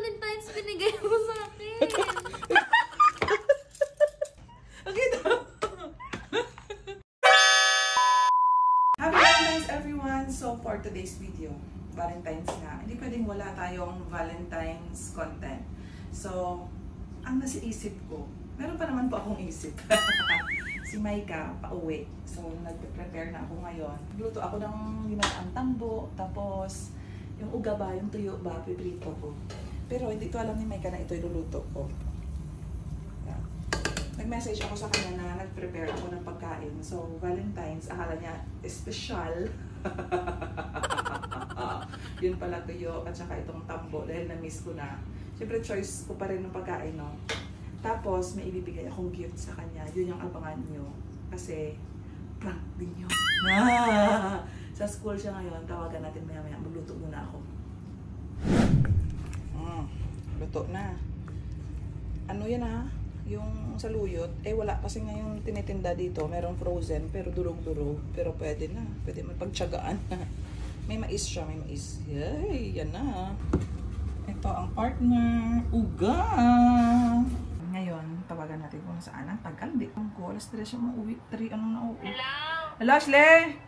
Valentine's binigay mo sa akin? Okay daw. Happy Valentine's everyone! So for today's video, Valentine's na. Hindi pwedeng wala tayong Valentine's content. So, ang nasa isip ko, meron pa naman po akong isip. Si Maika, pauwi. So, nag-prepare na ako ngayon. Luto ako ng ginataang tambo, tapos yung uga ba, yung tuyo ba, piprito ko. Pero hindi ko alam ni Maika na ito iluluto ko. Nag-message ako sa kanya na nag-prepare ako ng pagkain. So, Valentine's, akala niya, special. Yun pala tuyo at saka itong tambo dahil na-miss ko na. Siyempre, choice ko pa rin ng pagkain, no? Tapos, may ibibigay akong gift sa kanya. Yun yung abangan nyo. Kasi, prank din yun. Sa school siya ngayon, tawagan natin maya-maya. Magluto muna ako. Luto na. Ano yan ha? Yung saluyot, wala kasi ngayon tinitinda dito. Merong frozen, pero durog-durog. Pero pwede na. Pwede mapagtsagaan na. May mais siya, may mais. Yay, yan na. Ito ang partner, uga. Ngayon, tawagan natin kung saan ang tagal. Di ko, alas 3 siya mauwi. 3, anong nauwi? Hello? Hello, Ashley?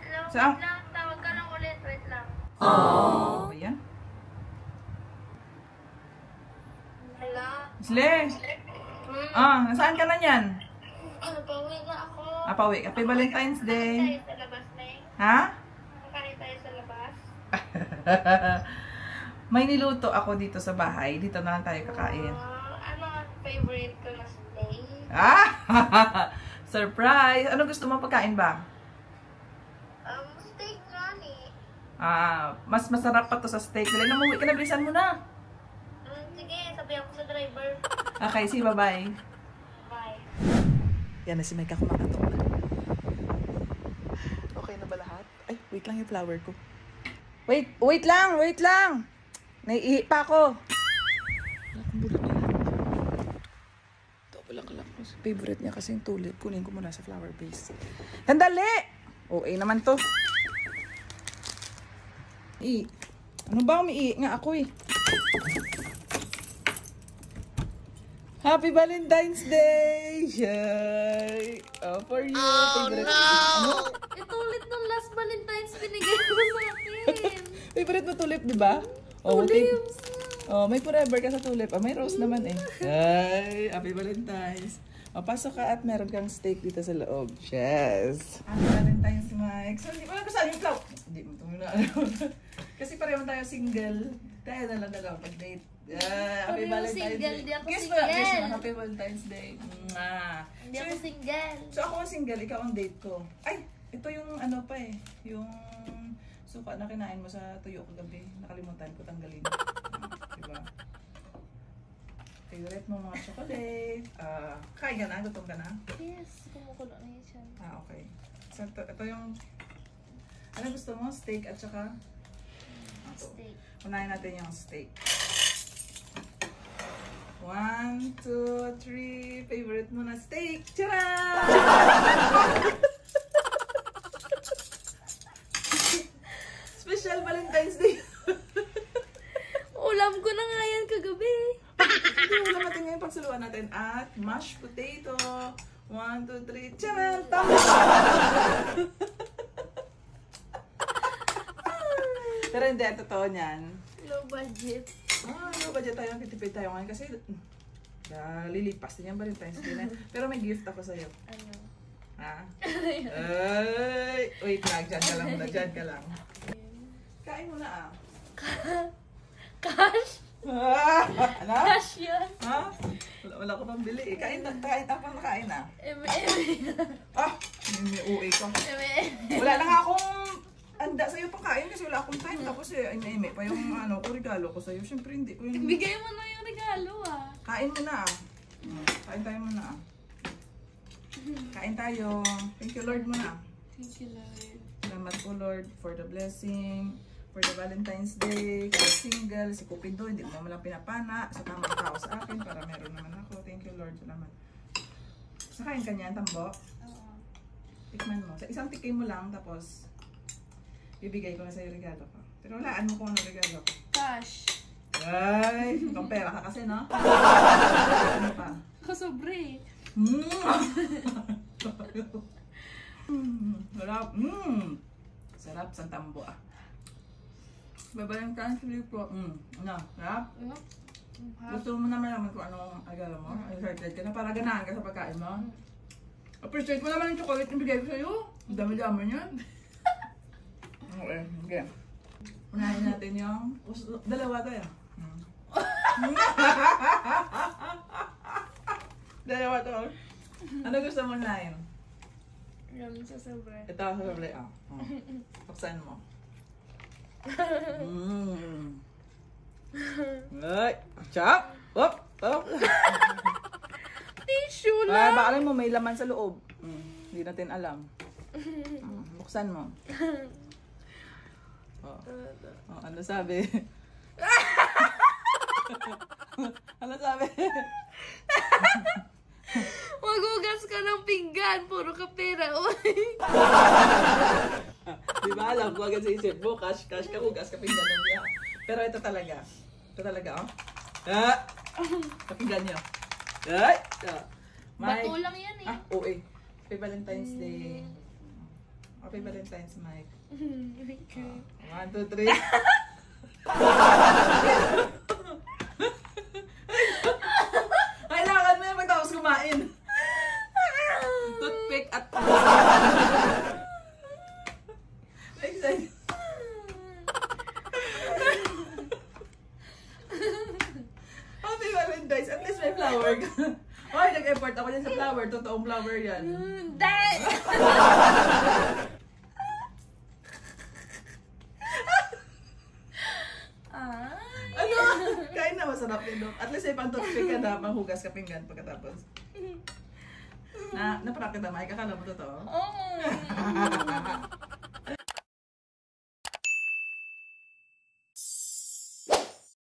Hello? Saan? Wait lang, tawag ka lang ulit. Wait lang. Oh. Ba yan? Hello? Ashley? Nasaan ka na yan? Pauwi na ako. Pauwi. Happy Valentine's Day. Tayo sa labas na eh. Ha? Makain tayo sa labas. May niluto ako dito sa bahay. Dito na lang tayo kakain. Ano ang favorite ko na steak? Surprise! Ano gusto mong pagkain ba? Steak nga ni. Mas masarap pa to sa steak. Dali na, umuwi ka na. Bilisan mo na. Sige, sabihan ko sa driver. Okay, sige, bye-bye. Bye. Yan na si Maika, kumakatok na. Okay na ba lahat? Ay, wait lang yung flower ko. Wait lang! Naiihi pa ako. Wala kong bulak na yan. Ito, bulak-bulak. Favorite niya kasi yung tulip. Kunin ko muna sa flower base. Sandali! Okay naman to. Ano ba? Umiihi nga ako eh. Happy Valentine's Day! Yay! Oh, for you. Oh, favorite. no! Ano? Ito ulit nung last Valentine's binigay mo sa akin. Favorite mo tulip, di ba? Tulips. May forever ka sa tulip. May rose naman eh. Ay, happy Valentine's. Pasok ka at meron kang steak dito sa loob. Yes! Happy Valentine's, Mike. So, hindi ko lang kasali yung cloud. Hindi mo ito muna alam. Kasi pareho tayo single. Tayo na lang dalawa pag-date. Happy Valentine's Day. Hindi ako Kiss single. Kiss mo. Happy Valentine's Day. Hindi ako single. So, ako ang single. Ikaw ang date ko. Ay! Ito yung ano pa eh. Yung suka na kinain mo sa tuyo kagabi. Nakalimutan ko tanggalin. Diba? Favorite mo mga chocolate. Kain ka na? Gutom ka na? Yes, kumukulo na yun siya. Okay. So, ito yung... Ano gusto mo? Steak at saka? Steak. Unahin natin yung steak. 1, 2, 3. Favorite mo na steak. Tcharam! Special Valentine's Day. Ulam ko na nga yan kagabi. Hindi, ulam natin ngayon pagsuluan natin. At mashed potato. 1, 2, 3. Tcharam! Tama! Pero hindi, totoo niyan. Low budget. Low budget tayo. Kitipid tayo ngayon kasi lilipas din yan Valentine's Day na. Pero may gift ako sa'yo. Ano? Ha? Ay! Wait lang, dyan ka lang muna. Dyan ka lang. Kain mo na Cash? Ano? Cash yan. Ha? Wala ko pang bili eh. Kain ako na kain na. May uwi ko. Wala na nga akong anda sa'yo pakain kasi wala akong time. Tapos ime pa yung regalo ko sa'yo. Siyempre hindi ko yung... Bigay mo na yung regalo Kain mo na Kain tayo muna Kain tayo. Thank you Lord muna. Thank you Lord. Salamat po Lord for the blessing. For the Valentine's Day. Kaya single. Si Cupido. Hindi mo lang pinapana. Sa tamang tao sa akin. Para meron naman ako. Thank you Lord. Salamat. Sakain ka niyan, tambo? Oo. Tikman mo. Sa isang tikim mo lang. Tapos bibigay ko na sa'yo regalo ko. Pero walaan mo kung ano regalo ko. Cash. Ay, mukhang pera ka kasi, no? Ano pa? Kasobre. Sarap. Sarap sa tambo, ah. Babayang ka ang silipo. Ano? Sarap? Gusto mo na malaman kung ano ang agala mo? Excited ka na para ganahan ka sa pagkain mo? Appreciate mo naman yung chocolate na bigay ko sa'yo. Ang dami-dami niyan. Okay, okay. Unahin natin yung... Dalawa tayo. Dalawa to. Ano gusto mo unahin? Yung sa sobre. Ito, sa sobre. Buksan mo. Ay! Chop! Op! Op! Tissue Ah, lang! baka alam mo, may laman sa loob. Hindi natin alam. Buksan mo. Ano sabi? Ano sabi? Magugas ka ng pinggan. Puro ka pera. Di ba alam ko agad sa isip mo, cash ka, hugas ka pinggan niya. Pero ito talaga. Ito talaga, oh. Kapinggan niyo. Ay! Mike. Bato lang yan eh. Oo eh. Happy Valentine's Day. Happy Valentine's, Mike. Okay. 1, 2, 3. Kailangan mo yan pagtapos kumain. Toothpick at... Excited. Happy Valentine's. At least may flower ka. Oy, nag-effort ako yan sa flower. Totoong flower yan. Dad! Ano? Kain na, masarap yun. At least may pang-toothpick ka na, panghugas ka pinggan pagkatapos. Naprakita, Mike. Akala mo totoo? Oh.